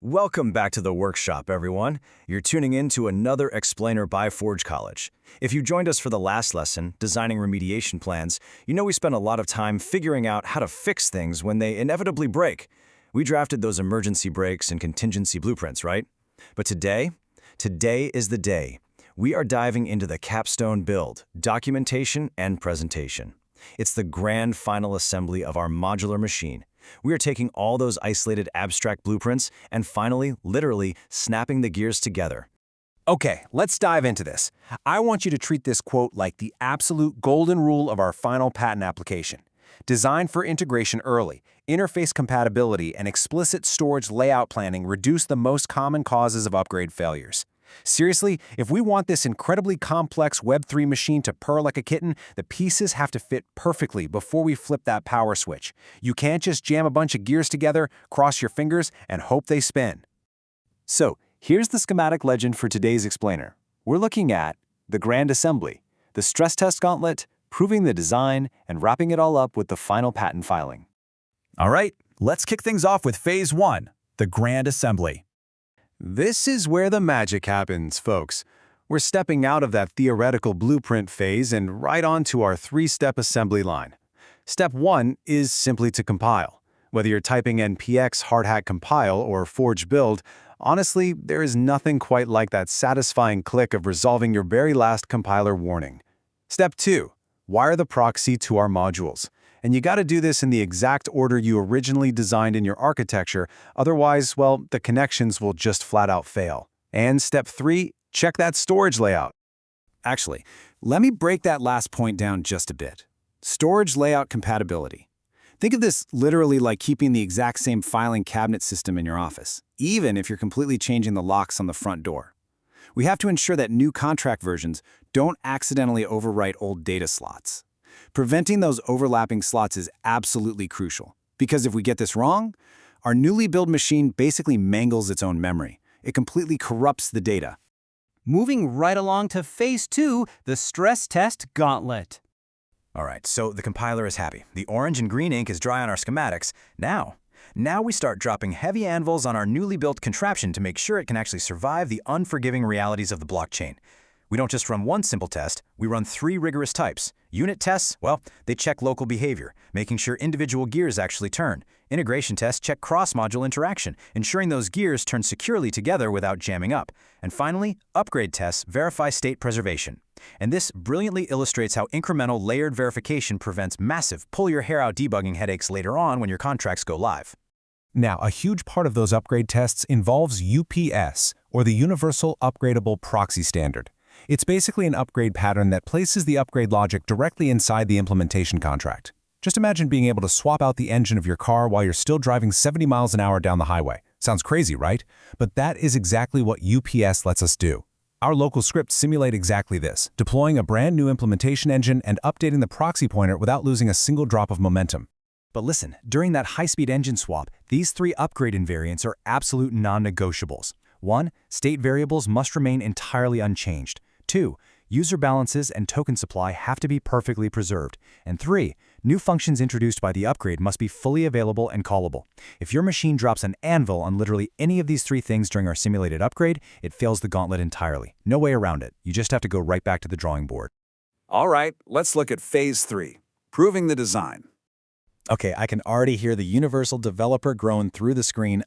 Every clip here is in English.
Welcome back to the workshop, everyone. You're tuning in to another explainer by Forge College. If you joined us for the last lesson, Designing Remediation Plans, you know we spent a lot of time figuring out how to fix things when they inevitably break. We drafted those emergency brakes and contingency blueprints, right? But today is the day. We are diving into the Capstone build, documentation, and presentation. It's the grand final assembly of our modular machine. We are taking all those isolated abstract blueprints and finally, literally, snapping the gears together. Okay, let's dive into this. I want you to treat this quote like the absolute golden rule of our final patent application. Design for integration early, interface compatibility, and explicit storage layout planning reduce the most common causes of upgrade failures. Seriously, if we want this incredibly complex Web3 machine to purr like a kitten, the pieces have to fit perfectly before we flip that power switch. You can't just jam a bunch of gears together, cross your fingers, and hope they spin. So, here's the schematic legend for today's explainer. We're looking at the grand assembly, the stress test gauntlet, proving the design, and wrapping it all up with the final patent filing. All right, let's kick things off with Phase 1, the grand assembly. This is where the magic happens, folks. We're stepping out of that theoretical blueprint phase and right onto our three-step assembly line. Step 1 is simply to compile. Whether you're typing npx hardhat compile or forge build, honestly, there is nothing quite like that satisfying click of resolving your very last compiler warning. Step 2, wire the proxy to our modules. And you got to do this in the exact order you originally designed in your architecture, otherwise, well, the connections will just flat out fail. And step 3, check that storage layout. Actually, let me break that last point down just a bit. Storage layout compatibility. Think of this literally like keeping the exact same filing cabinet system in your office, even if you're completely changing the locks on the front door. We have to ensure that new contract versions don't accidentally overwrite old data slots. Preventing those overlapping slots is absolutely crucial, because if we get this wrong, our newly built machine basically mangles its own memory. It completely corrupts the data. Moving right along to Phase 2, the stress test gauntlet. All right, so the compiler is happy. The orange and green ink is dry on our schematics. Now we start dropping heavy anvils on our newly built contraption to make sure it can actually survive the unforgiving realities of the blockchain. We don't just run one simple test, we run 3 rigorous types. Unit tests, well, they check local behavior, making sure individual gears actually turn. Integration tests check cross-module interaction, ensuring those gears turn securely together without jamming up. And finally, upgrade tests verify state preservation. And this brilliantly illustrates how incremental layered verification prevents massive pull-your-hair-out debugging headaches later on when your contracts go live. Now, a huge part of those upgrade tests involves UPS, or the Universal Upgradable Proxy Standard. It's basically an upgrade pattern that places the upgrade logic directly inside the implementation contract. Just imagine being able to swap out the engine of your car while you're still driving 70 miles an hour down the highway. Sounds crazy, right? But that is exactly what UPS lets us do. Our local scripts simulate exactly this, deploying a brand new implementation engine and updating the proxy pointer without losing a single drop of momentum. But listen, during that high-speed engine swap, these 3 upgrade invariants are absolute non-negotiables. 1, state variables must remain entirely unchanged. 2, user balances and token supply have to be perfectly preserved. And 3, new functions introduced by the upgrade must be fully available and callable. If your machine drops an anvil on literally any of these 3 things during our simulated upgrade, it fails the gauntlet entirely. No way around it. You just have to go right back to the drawing board. All right, let's look at Phase 3, proving the design. Okay, I can already hear the universal developer groan through the screen,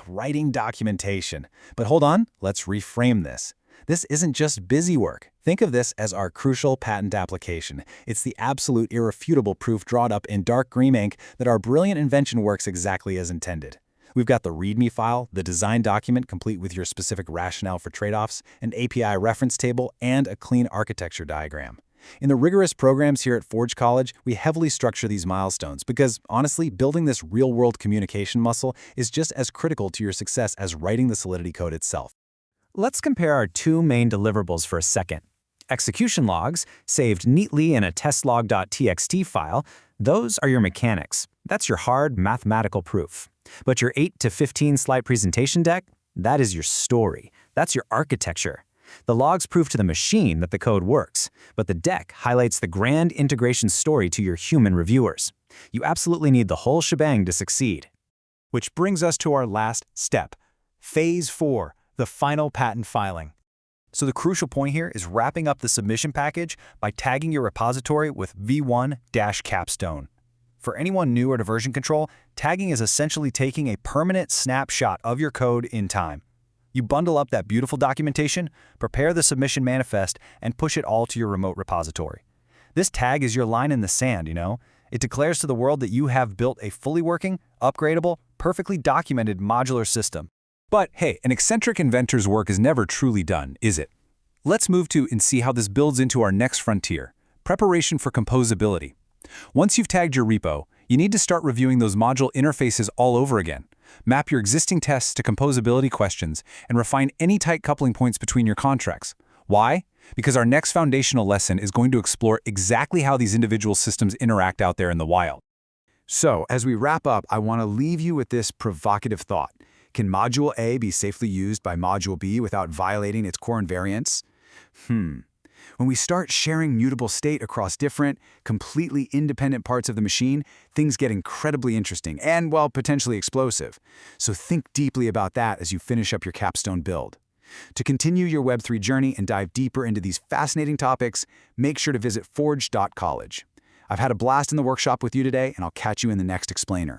writing documentation. But hold on, let's reframe this. This isn't just busy work. Think of this as our crucial patent application. It's the absolute irrefutable proof drawn up in dark green ink that our brilliant invention works exactly as intended. We've got the README file, the design document complete with your specific rationale for trade-offs, an API reference table, and a clean architecture diagram. In the rigorous programs here at Forge College, we heavily structure these milestones because, honestly, building this real-world communication muscle is just as critical to your success as writing the Solidity code itself. Let's compare our 2 main deliverables for a second. Execution logs, saved neatly in a testlog.txt file, those are your mechanics. That's your hard mathematical proof. But your 8 to 15 slide presentation deck, that is your story. That's your architecture. The logs prove to the machine that the code works, but the deck highlights the grand integration story to your human reviewers. You absolutely need the whole shebang to succeed. Which brings us to our last step, Phase 4, the final patent filing. So the crucial point here is wrapping up the submission package by tagging your repository with v1-capstone. For anyone newer to version control, tagging is essentially taking a permanent snapshot of your code in time. You bundle up that beautiful documentation, prepare the submission manifest, and push it all to your remote repository. This tag is your line in the sand, you know? It declares to the world that you have built a fully working, upgradable, perfectly documented modular system. But hey, an eccentric inventor's work is never truly done, is it? Let's move to and see how this builds into our next frontier, preparation for composability. Once you've tagged your repo, you need to start reviewing those module interfaces all over again. Map your existing tests to composability questions and refine any tight coupling points between your contracts. Why? Because our next foundational lesson is going to explore exactly how these individual systems interact out there in the wild. So, as we wrap up, I want to leave you with this provocative thought. Can Module A be safely used by Module B without violating its core invariants? When we start sharing mutable state across different, completely independent parts of the machine, things get incredibly interesting and, well, potentially explosive. So think deeply about that as you finish up your Capstone build. To continue your Web3 journey and dive deeper into these fascinating topics, make sure to visit forge.college. I've had a blast in the workshop with you today, and I'll catch you in the next explainer.